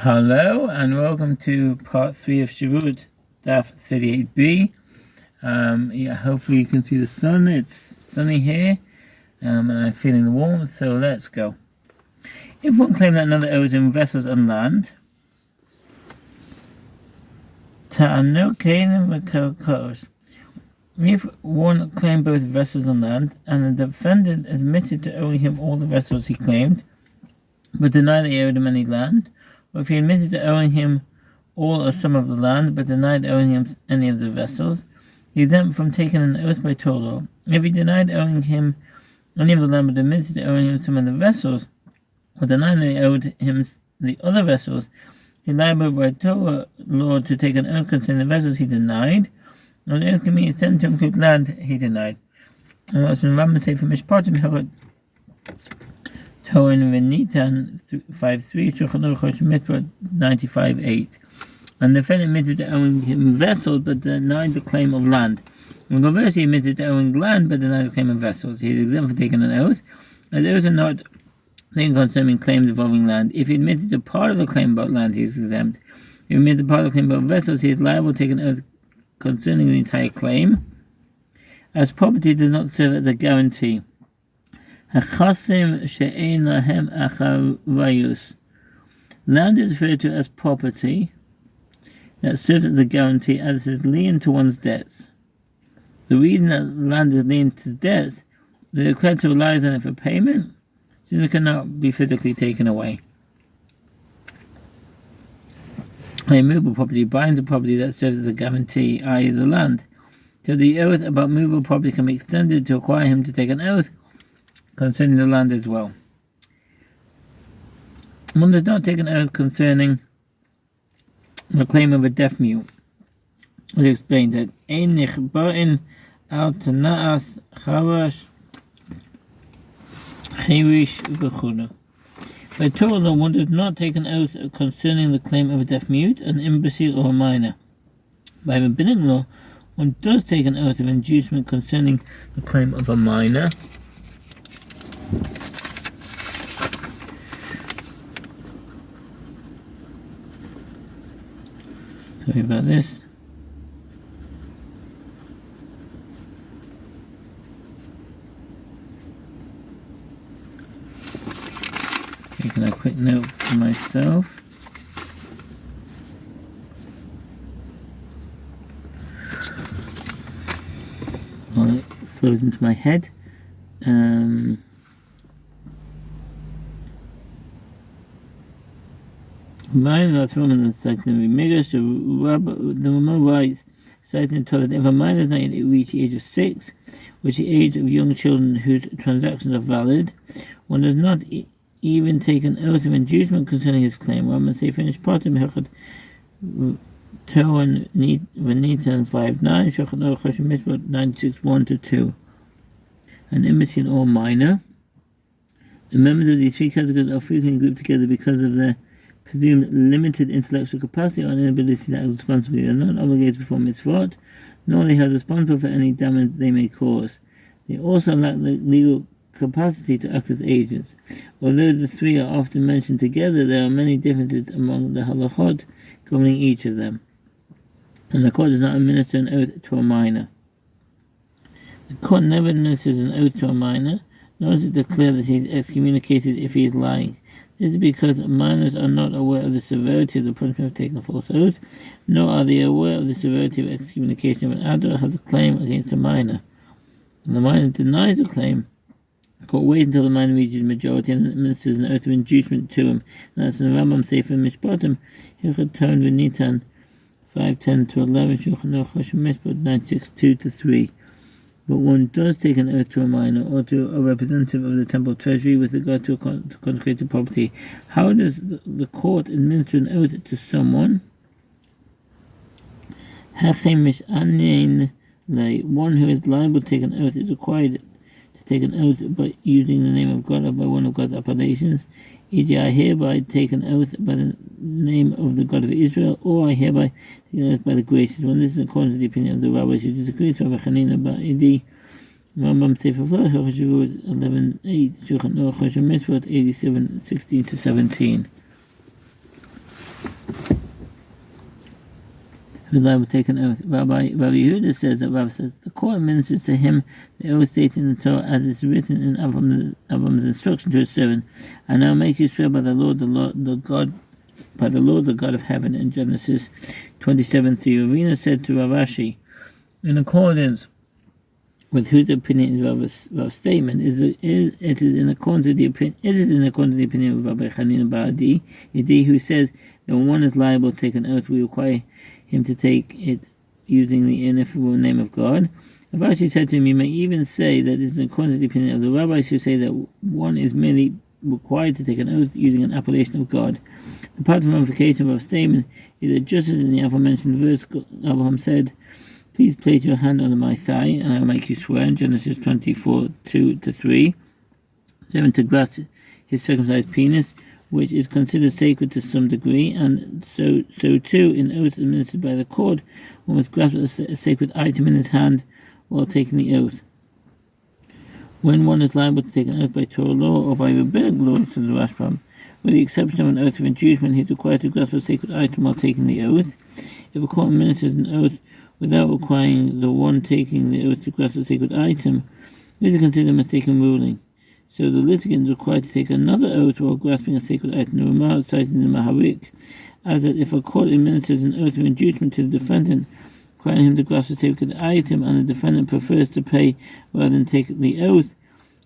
Hello and welcome to part 3 of Shevuout Daf 38b. Hopefully you can see the sun. It's sunny here and I'm feeling the warmth, so let's go. If one claimed that another owes him vessels on land, if one claimed both vessels on land and the defendant admitted to owing him all the vessels he claimed, but denied that he owed him any land, or if he admitted to owing him all or some of the land, but denied owing him any of the vessels, he is exempt from taking an oath by Torah. If he denied owing him any of the land, but admitted to owing him some of the vessels, or denied that he owed him the other vessels, he is liable by Torah law to take an oath concerning the vessels he denied, and the oath can be extended to include land he denied. And that's when Rambam say from Mishpatim, Toan Venitan 5.3, Shulchan Aruch Mitzvot 95.8. And the defendant admitted to owing him vessels but denied the claim of land. And conversely, he admitted to owing land but denied the claim of vessels. He is exempt from taking an oath, as those are not things concerning claims involving land. If he admitted to part of the claim about land, he is exempt. If he admitted to part of the claim about vessels, he is liable to take an oath concerning the entire claim, as property does not serve as a guarantee. Hachasim she'ein lahem acharayus. Land is referred to as property that serves as a guarantee, as it is lien to one's debts. The reason that land is lien to debts, the creditor relies on it for payment, since it cannot be physically taken away. A movable property binds a property that serves as a guarantee, i.e. the land. So the oath about movable property can be extended to require him to take an oath concerning the land as well. One does not take an oath concerning the claim of a deaf mute. It is explained that Ein nichba'in al tana'as charash hirish v'chuna. By Torah law, one does not take an oath concerning the claim of a deaf mute, an imbecile, or a minor. By rabbinic law, one does take an oath of inducement concerning the claim of a minor. Sorry about this. Making a quick note for myself. Well, it flows into my head. That's Roman citing the Roman writes, citing Torah, that if a minor does not yet reach the age of 6, which is the age of young children whose transactions are valid, one does not even take an oath of inducement concerning his claim. Roman say finished part of Mechad Toan Venitan 5.9, Shulchan Aruch Mitzvot 96.1-2. An imbecile or minor. The members of these three categories are frequently grouped together because of their presumed limited intellectual capacity or inability to act responsibly. They are not obligated to perform mitzvot, nor are they held responsible for any damage they may cause. They also lack the legal capacity to act as agents. Although the three are often mentioned together, there are many differences among the halachot governing each of them, and the court does not administer an oath to a minor. The court never administers an oath to a minor, nor does it declare that he is excommunicated if he is lying. This is because minors are not aware of the severity of the punishment of taking a false oath, nor are they aware of the severity of excommunication of an adult has a claim against a minor. When the minor denies the claim, the court waits until the minor reaches majority and administers an oath of inducement to him. And that's in the Rambam Sefer Mishpatim, Hilchot Toan Venitan 5.10-11, Shulchan Aruch Mitzvot 96.2-3. But one does take an oath to a minor or to a representative of the temple treasury with regard to consecrated property. How does the court administer an oath to someone? One who is liable to take an oath is required to take an oath by using the name of God or by one of God's appellations. E.g., I hereby take an oath by the name of the God of Israel, or I hereby take an oath by the gracious one. This is according to the opinion of the rabbis who disagree. So Rabbi Chanina bar Edi Rambam Sefer Flach, Shevuout 11.8, Shulchan Aruch Mitzvot 87:16-17. who is liable to take an oath. Rabbi Yehuda says that Rav says the court administers to him the oath stated in the Torah as it's written in Avram's instruction to his servant. I now make you swear by the Lord, the God of heaven, in Genesis 27:3. Ravina said to Rav Ashi, in accordance with whose opinion is Rav's statement, it is in accordance with the opinion of Rabbi Chanina bar Adi, who says that when one is liable to take an oath, we require him to take it using the ineffable name of God. Rav Ashi said to him, you may even say that it is in accordance with the opinion of the rabbis who say that one is merely required to take an oath using an appellation of God. The part of ramification of our statement is that just as in the aforementioned verse, Abraham said, please place your hand on my thigh, and I will make you swear, in Genesis 24:2-3. 7, to grasp his circumcised penis, which is considered sacred to some degree, and so too in oaths administered by the court, one must grasp a sacred item in his hand while taking the oath. When one is liable to take an oath by Torah law or by rabbinic law, says the Rashbam, with the exception of an oath of inducement, he is required to grasp a sacred item while taking the oath. If a court administers an oath without requiring the one taking the oath to grasp a sacred item, this is considered a mistaken ruling. So the litigant is required to take another oath while grasping a sacred item. The Ramah cited in the Maharik, as that if a court administers an oath of inducement to the defendant, requiring him to grasp a sacred item, and the defendant prefers to pay rather than take the oath,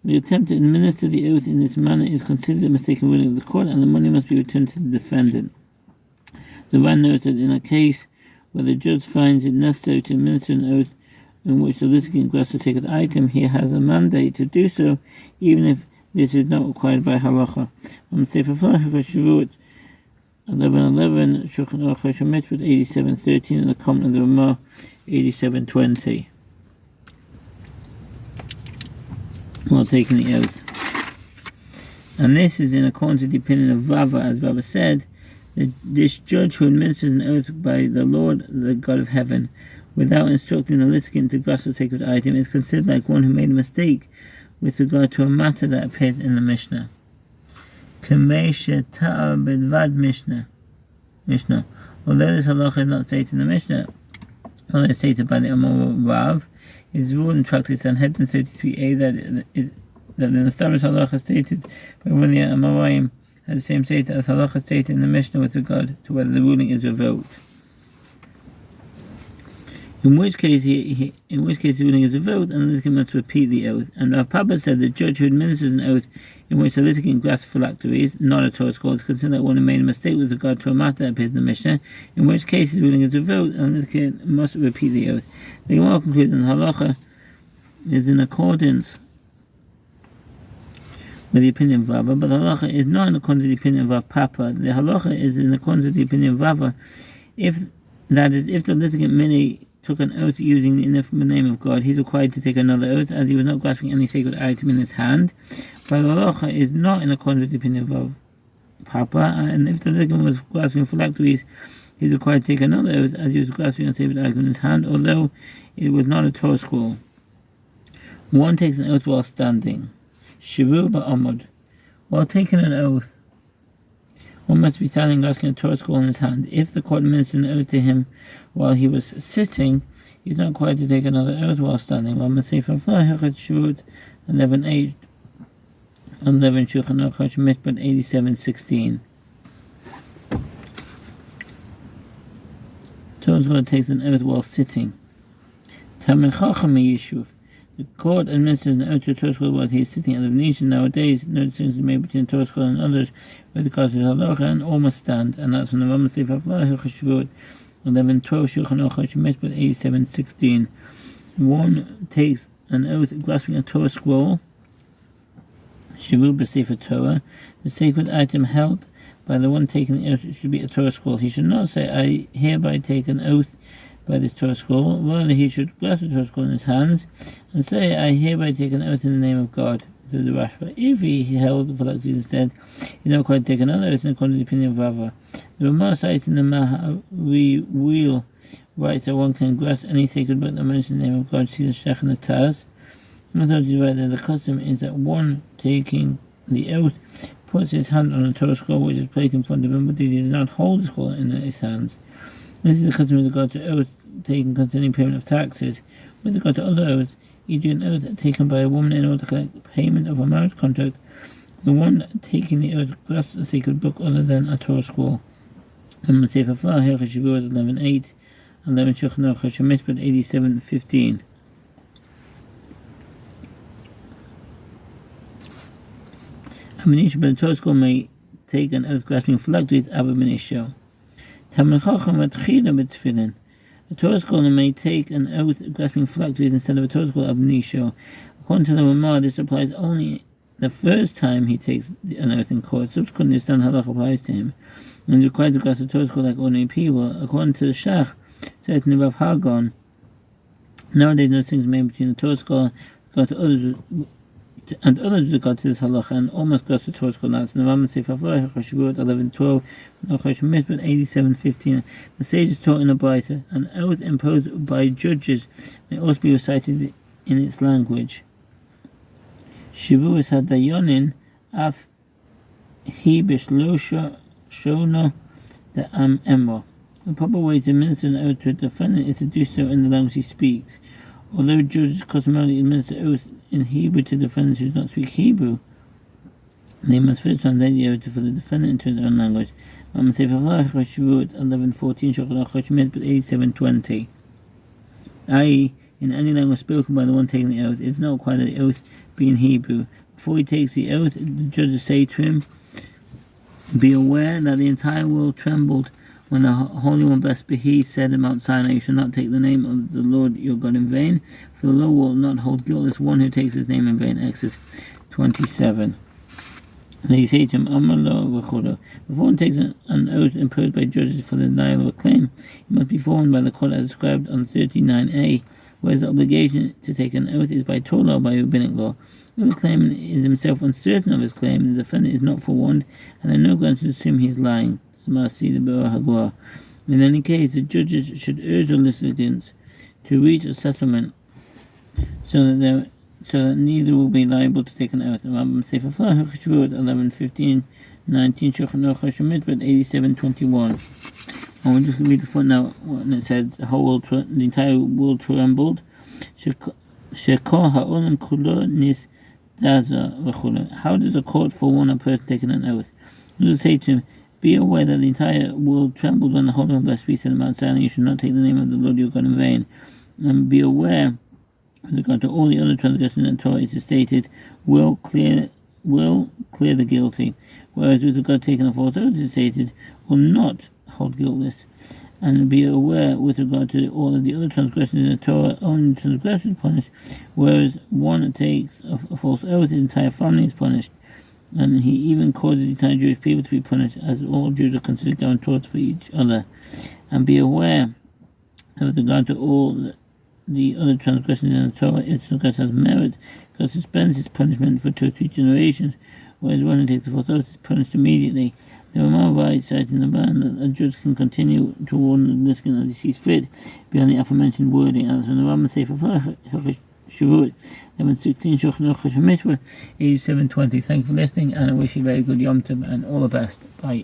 the attempt to administer the oath in this manner is considered a mistaken ruling of the court, and the money must be returned to the defendant. The Ran notes that in a case where the judge finds it necessary to administer an oath in which the litigant grasps a sacred item, he has a mandate to do so, even if this is not required by halacha. On Sefer Shevuout 11:11, Shulchan Aruch Mitzvot 87:13, and the comment of the Ramah 87:20. While taking the oath, and this is in accordance with the opinion of Rava, as Rava said. This judge who administers an oath by the Lord, the God of heaven, without instructing the litigant to grasp a sacred item, is considered like one who made a mistake with regard to a matter that appears in the Mishnah. Kamesha Ta'ar Bedvad Mishnah. Although this halacha is not stated in the Mishnah, although it's stated by the Amor Rav, it is ruled in Tractate Sanhedrin 33a that an established halacha stated by one of the Amoraim has the same status as halacha stated in the Mishnah with regard to whether the ruling is revoked. In which case the ruling is revoked, and the litigant must repeat the oath. And Rav Papa said the judge who administers an oath in which the litigant grasps phylacteries, not a Torah scroll, is considered like one who made a mistake with regard to a matter that appears in the Mishnah, in which case the ruling is revoked, and the litigant must repeat the oath. The Gemara concludes that halacha is in accordance with the opinion of Rava, but the halacha is not in accordance with the opinion of Rav Papa. The halacha is in accordance with the opinion of Rava, if the litigant merely took an oath using the ineffable name of God, he is required to take another oath, as he was not grasping any sacred item in his hand. But the halacha is not in accordance with the opinion of Rav Papa, and if the litigant was grasping phylacteries, he is required to take another oath, as he was grasping a sacred item in his hand, although it was not a Torah scroll. One takes an oath while standing. Shivu ba'amod. While taking an oath, one must be standing grasping a Torah scroll in his hand. If the court administered an oath to him while he was sitting, he is not required to take another oath while standing. While Sefer Shevuout 11:8, 11 Shulchan Aruch Mitzvot 87:16. Torah scroll takes an oath while sitting. Talmid Chacham Yishuv. The court administers an oath to Torah scroll while he is sitting at the Venetian. Nowadays, no distinction is made between Torah scroll and others with regards to halacha, and all must stand. And that's from the Rambam Sefer Shevuout 11:12 Shulchan Aruch Mitzvot 87:16. One takes an oath grasping a Torah scroll. Shivu b'Sefer Torah. The sacred item held by the one taking the oath should be a Torah scroll. He should not say, "I hereby take an oath by this Torah scroll." Rather, he should grasp the Torah scroll in his hands and say, "I hereby take an oath in the name of God," to the Rashba. If he held the phylacteries instead, he is not required to take another oath according to the opinion of Rava. The Ramah cited in the Maharik writes that one can grasp any sacred book that mentions the name of God. See the Shech and the Taz. The authorities write that the custom is that one taking the oath puts his hand on a Torah scroll which is placed in front of him, but he does not hold the scroll in his hands. This is the custom with regard to oaths taken concerning payment of taxes. With regard to other oaths, e.g. an oath taken by a woman in order to collect payment of a marriage contract, the one taking the oath grasps a sacred book other than a Torah scroll. And Sefer Flah, Shevuout 11:8, 11 Shulchan Aruch Mishpat 87:15. A Manisha by the Torah scroll may take an oath grasping phylacteries Abba Manisha. Talmid Chacham Atchila b'Tefillin. A Torah scholar may take an oath grasping phylacteries instead of a Torah scholar Abba Manisha. According to the Ramah, this applies only the first time he takes an oath in court. Subsequently, the standard halach applies to him, and is required to grasp a Torah scholar like ordinary people. According to the Shach, certainly Rav Hagon, nowadays no distinction made between the Torah scholar and others with regard to this halacha, and almost grasp the Torah scholar. So the Rambam Sefer Flah, Shevuout 11:12, Mishpat 87:15. The sages taught in a Braita, an oath imposed by judges may also be recited in its language. Shevuos hadayonin af he b'shlosha shona the emra. The proper way to administer an oath to a defendant is to do so in the language he speaks. Although judges customarily administer oaths in Hebrew to defendants who do not speak Hebrew, they must first translate the oath for the defendant into their own language. Shevuot 11:14, Shulchan Aruch Mishpat 87:20. I.e., in any language spoken by the one taking the oath, it is not required that the oath be in Hebrew. Before he takes the oath, the judges say to him, "Be aware that the entire world trembled when the Holy One, blessed be He, said at Mount Sinai, you shall not take the name of the Lord your God in vain, for the Lord will not hold guiltless one who takes his name in vain." Exodus 27. And they say to him, Amallah v'chodo. Before one takes an oath imposed by judges for the denial of a claim, it must be formed by the court as described on 39a, whereas the obligation to take an oath is by Torah law, by rabbinic law. If the claimant is himself uncertain of his claim, the defendant is not forewarned, and there are no grounds to assume he is lying. In any case, the judges should urge the litigants to reach a settlement so that neither will be liable to take an oath. Rambam Sefer Flah, Shevuot 11:15, 19 Shulchan Aruch Mishpat 87:21. And we'll just read the footnote when it says the entire world trembled. Shekol ha'olam kulo nis daza v'chula. How does a court forewarn a person taking an oath? It will say to him, "Be aware that the entire world trembled when the Holy One, blessed be He, said at Mount Sinai, you should not take the name of the Lord your God in vain." And be aware, with regard to all the other transgressions in the Torah, it is stated, will clear the guilty. Whereas with regard to taking a false oath, it is stated, will not hold guiltless. And be aware, with regard to all of the other transgressions in the Torah, only the transgressor is punished, whereas one takes a false oath, his entire family is punished. And he even causes the entire Jewish people to be punished, as all Jews are considered guarantors for each other. And be aware that with regard to all the other transgressions in the Torah, each transgressor has merit, God suspends his punishment for 2 or 3 generations, whereas one who takes the false oath is punished immediately. The Ramah writes, citing the ban, that a judge can continue to warn the litigant as he sees fit beyond the aforementioned wording. And so the Ramah Sefer Flah, Shevuot 11:16, Shulchan Aruch Mishpat 87:20. Thank you for listening, and I wish you a very good Yom Tov and all the best. Bye.